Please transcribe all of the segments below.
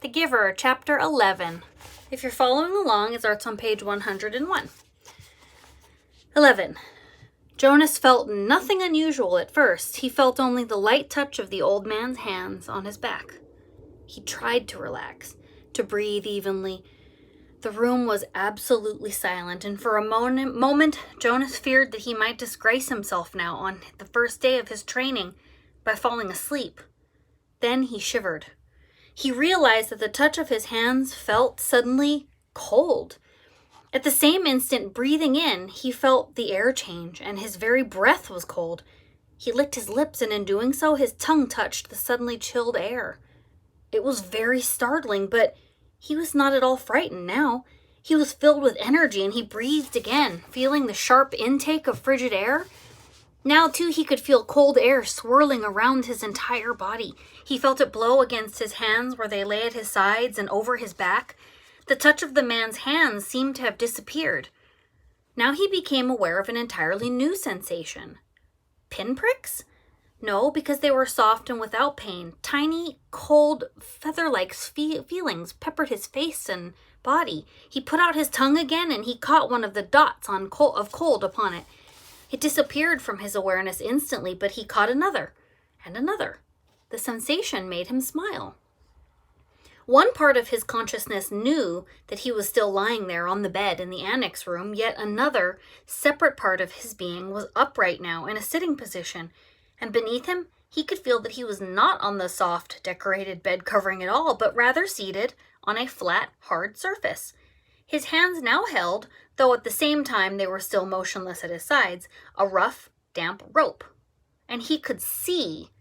The Giver, Chapter 11. If you're following along, it starts on page 101. 11. Jonas felt nothing unusual at first. He felt only the light touch of the old man's hands on his back. He tried to relax, to breathe evenly. The room was absolutely silent, and for a moment, Jonas feared that he might disgrace himself now on the first day of his training by falling asleep. Then he shivered. He realized that the touch of his hands felt suddenly cold. At the same instant, breathing in, he felt the air change, and his very breath was cold. He licked his lips, and in doing so, his tongue touched the suddenly chilled air. It was very startling, but he was not at all frightened now. He was filled with energy, and he breathed again, feeling the sharp intake of frigid air. Now, too, he could feel cold air swirling around his entire body. He felt it blow against his hands where they lay at his sides and over his back. The touch of the man's hands seemed to have disappeared. Now he became aware of an entirely new sensation. Pinpricks? No, because they were soft and without pain. Tiny, cold, feather-like feelings peppered his face and body. He put out his tongue again, and he caught one of the dots of cold upon it. It disappeared from his awareness instantly, but he caught another, and another. The sensation made him smile. One part of his consciousness knew that he was still lying there on the bed in the annex room, yet another, separate part of his being was upright now in a sitting position, and beneath him he could feel that he was not on the soft, decorated bed covering at all, but rather seated on a flat, hard surface. His hands now held, though at the same time they were still motionless at his sides, a rough, damp rope. And he could see,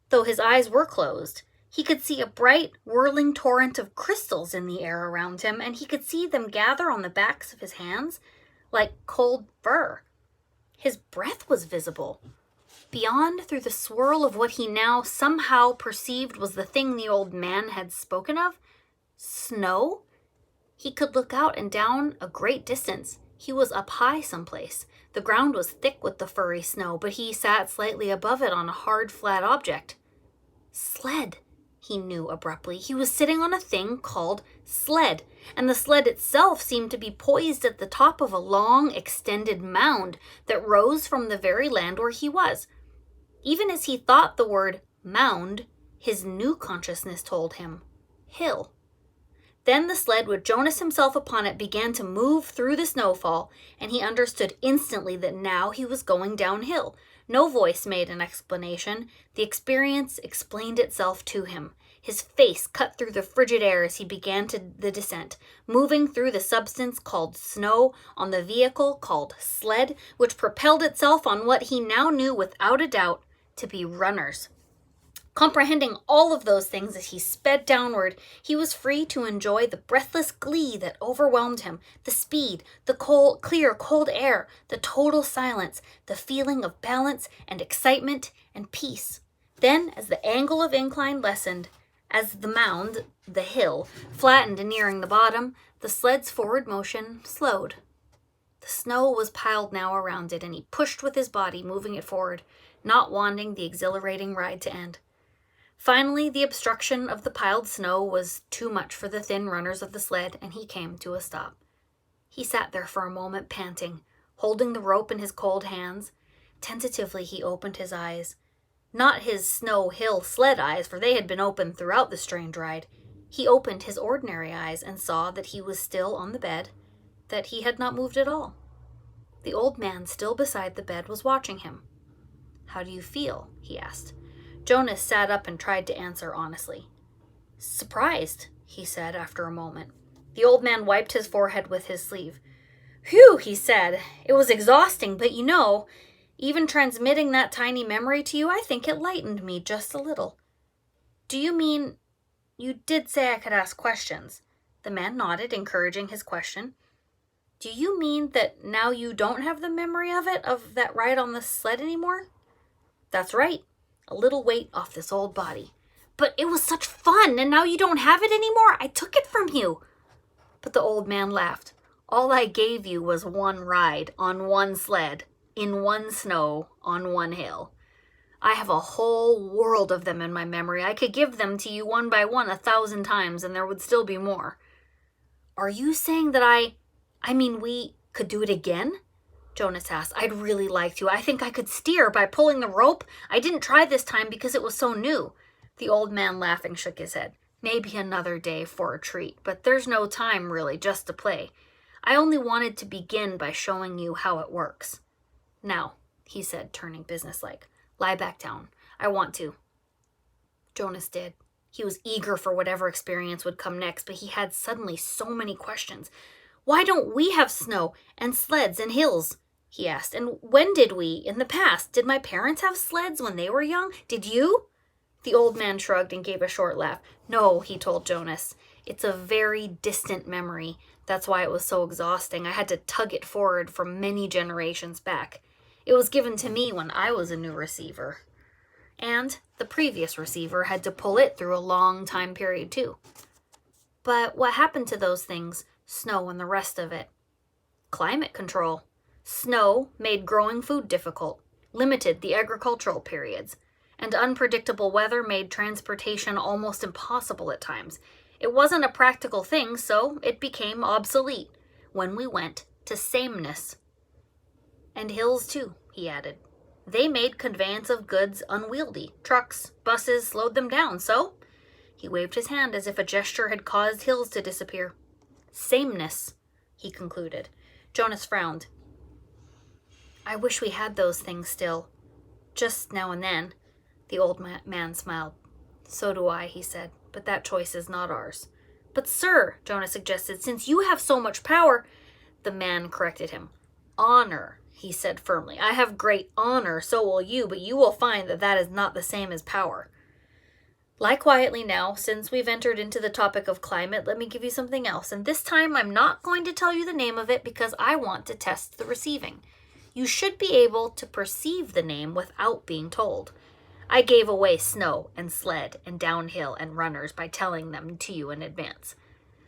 though his eyes were closed, he could see a bright, whirling torrent of crystals in the air around him, and he could see them gather on the backs of his hands like cold fur. His breath was visible. Beyond, through the swirl of what he now somehow perceived was the thing the old man had spoken of, snow. He could look out and down a great distance. He was up high someplace. The ground was thick with the furry snow, but he sat slightly above it on a hard, flat object. Sled, he knew abruptly. He was sitting on a thing called Sled, and the sled itself seemed to be poised at the top of a long, extended mound that rose from the very land where he was. Even as he thought the word mound, his new consciousness told him hill. Then the sled, with Jonas himself upon it, began to move through the snowfall, and he understood instantly that now he was going downhill. No voice made an explanation. The experience explained itself to him. His face cut through the frigid air as he began the descent, moving through the substance called snow on the vehicle called sled, which propelled itself on what he now knew without a doubt to be runners. Comprehending all of those things as he sped downward, he was free to enjoy the breathless glee that overwhelmed him, the speed, the cold, clear, cold air, the total silence, the feeling of balance and excitement and peace. Then, as the angle of incline lessened, as the mound, the hill, flattened and nearing the bottom, the sled's forward motion slowed. The snow was piled now around it, and he pushed with his body, moving it forward, not wanting the exhilarating ride to end. Finally, the obstruction of the piled snow was too much for the thin runners of the sled, and he came to a stop. He sat there for a moment, panting, holding the rope in his cold hands. Tentatively, he opened his eyes. Not his snow hill sled eyes, for they had been open throughout the strange ride. He opened his ordinary eyes and saw that he was still on the bed, that he had not moved at all. The old man, still beside the bed, was watching him. "How do you feel?" he asked. Jonas sat up and tried to answer honestly. "Surprised," he said after a moment. The old man wiped his forehead with his sleeve. "Phew," he said. "It was exhausting, but even transmitting that tiny memory to you, I think it lightened me just a little." "Do you mean, you did say I could ask questions?" The man nodded, encouraging his question. "Do you mean that now you don't have the memory of that ride on the sled anymore?" "That's right. A little weight off this old body." "But it was such fun, and now you don't have it anymore? I took it from you." But the old man laughed. "All I gave you was one ride, on one sled, in one snow, on one hill." I have a whole world of them in my memory. I could give them to you one by one 1,000 times, and there would still be more. Are you saying that we could do it again? Jonas asked. I'd really like to. I think I could steer by pulling the rope. I didn't try this time because it was so new. The old man, laughing, shook his head. Maybe another day for a treat, but there's no time, really, just to play. I only wanted to begin by showing you how it works. Now, he said, turning businesslike, lie back down. I want to. Jonas did. He was eager for whatever experience would come next, but he had suddenly so many questions. Why don't we have snow and sleds and hills? He asked. And when did we, in the past? Did my parents have sleds when they were young? Did you? The old man shrugged and gave a short laugh. No, he told Jonas. It's a very distant memory. That's why it was so exhausting. I had to tug it forward from many generations back. It was given to me when I was a new receiver. And the previous receiver had to pull it through a long time period too. But what happened to those things, snow and the rest of it? Climate control. Snow made growing food difficult, limited the agricultural periods, and unpredictable weather made transportation almost impossible at times. It wasn't a practical thing, so it became obsolete when we went to sameness. And hills too, he added. They made conveyance of goods unwieldy. Trucks, buses slowed them down, so he waved his hand as if a gesture had caused hills to disappear. Sameness, he concluded. Jonas frowned. I wish we had those things still. Just now and then. The old man smiled. So do I, he said, but that choice is not ours. But sir, Jonas suggested, since you have so much power. The man corrected him. Honor, he said firmly. I have great honor, so will you, but you will find that that is not the same as power. Lie quietly now. Since we've entered into the topic of climate, let me give you something else. And this time I'm not going to tell you the name of it because I want to test the receiving. You should be able to perceive the name without being told. I gave away snow and sled and downhill and runners by telling them to you in advance.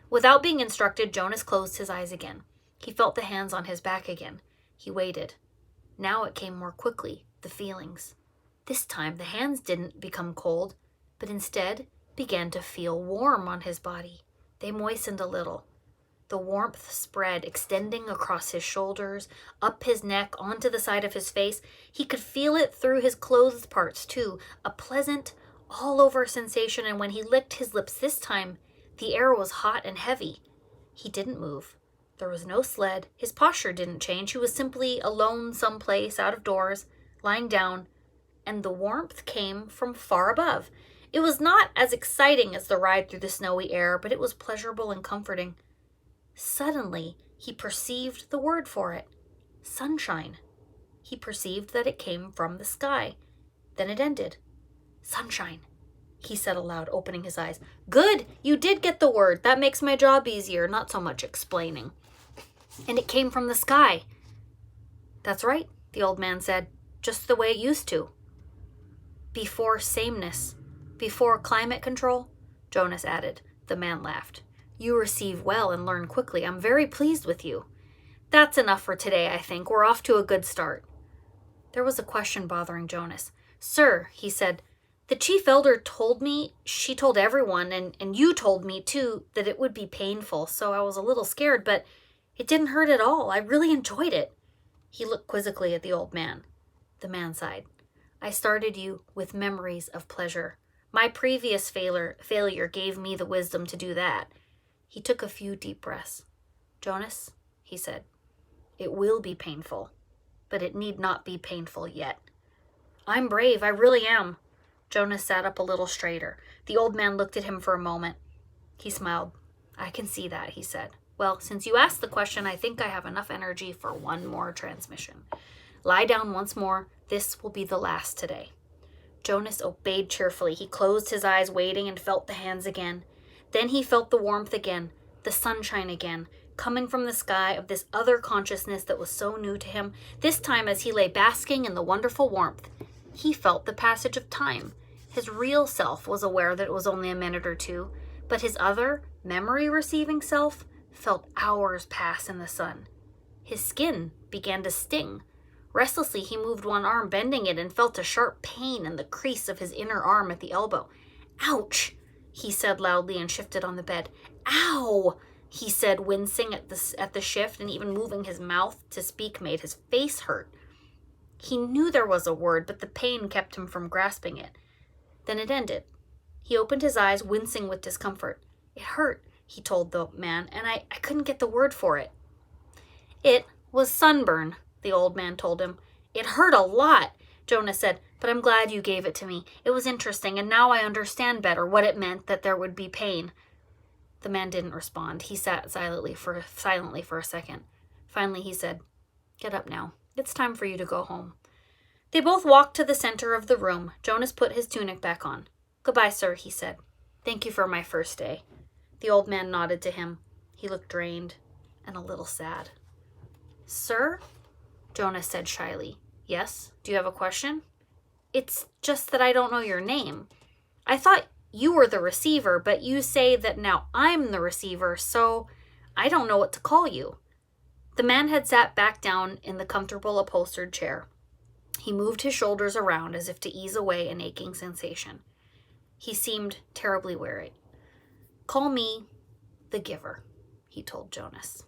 Without being instructed, Jonas closed his eyes again. He felt the hands on his back again. He waited. Now it came more quickly, the feelings. This time the hands didn't become cold, but instead began to feel warm on his body. They moistened a little. The warmth spread, extending across his shoulders, up his neck, onto the side of his face. He could feel it through his clothed parts, too, a pleasant, all-over sensation, and when he licked his lips this time, the air was hot and heavy. He didn't move. There was no sled. His posture didn't change. He was simply alone someplace, out of doors, lying down, and the warmth came from far above. It was not as exciting as the ride through the snowy air, but it was pleasurable and comforting. Suddenly, he perceived the word for it. Sunshine. He perceived that it came from the sky. Then it ended. Sunshine, he said aloud, opening his eyes. Good, you did get the word. That makes my job easier, not so much explaining. And it came from the sky. That's right, the old man said, just the way it used to. Before sameness, before climate control, Jonas added. The man laughed. You receive well and learn quickly. I'm very pleased with you. That's enough for today, I think. We're off to a good start. There was a question bothering Jonas. Sir, he said, the chief elder told me, she told everyone, and you told me too, that it would be painful, so I was a little scared, but it didn't hurt at all. I really enjoyed it. He looked quizzically at the old man. The man sighed. I started you with memories of pleasure. My previous failure gave me the wisdom to do that. He took a few deep breaths. Jonas, he said, it will be painful, but it need not be painful yet. I'm brave, I really am. Jonas sat up a little straighter. The old man looked at him for a moment. He smiled. I can see that, he said. Well, since you asked the question, I think I have enough energy for one more transmission. Lie down once more. This will be the last today. Jonas obeyed cheerfully. He closed his eyes, waiting, and felt the hands again. Then he felt the warmth again, the sunshine again, coming from the sky of this other consciousness that was so new to him. This time, as he lay basking in the wonderful warmth, he felt the passage of time. His real self was aware that it was only a minute or two, but his other, memory-receiving self felt hours pass in the sun. His skin began to sting. Restlessly, he moved one arm, bending it, and felt a sharp pain in the crease of his inner arm at the elbow. "Ouch!" he said loudly and shifted on the bed. "Ow!" he said, wincing at the shift, and even moving his mouth to speak made his face hurt. He knew there was a word, but the pain kept him from grasping it. Then it ended. He opened his eyes, wincing with discomfort. "It hurt," he told the man, "and I couldn't get the word for it." "It was sunburn," the old man told him. "It hurt a lot," Jonas said, "but I'm glad you gave it to me. It was interesting, and now I understand better what it meant that there would be pain." The man didn't respond. He sat silently for a second. Finally, he said, "Get up now. It's time for you to go home." They both walked to the center of the room. Jonas put his tunic back on. "Goodbye, sir," he said. "Thank you for my first day." The old man nodded to him. He looked drained and a little sad. "Sir?" Jonas said shyly. "Yes? Do you have a question?" "It's just that I don't know your name. I thought you were the receiver, but you say that now I'm the receiver, so I don't know what to call you." The man had sat back down in the comfortable upholstered chair. He moved his shoulders around as if to ease away an aching sensation. He seemed terribly weary. "Call me the Giver," he told Jonas.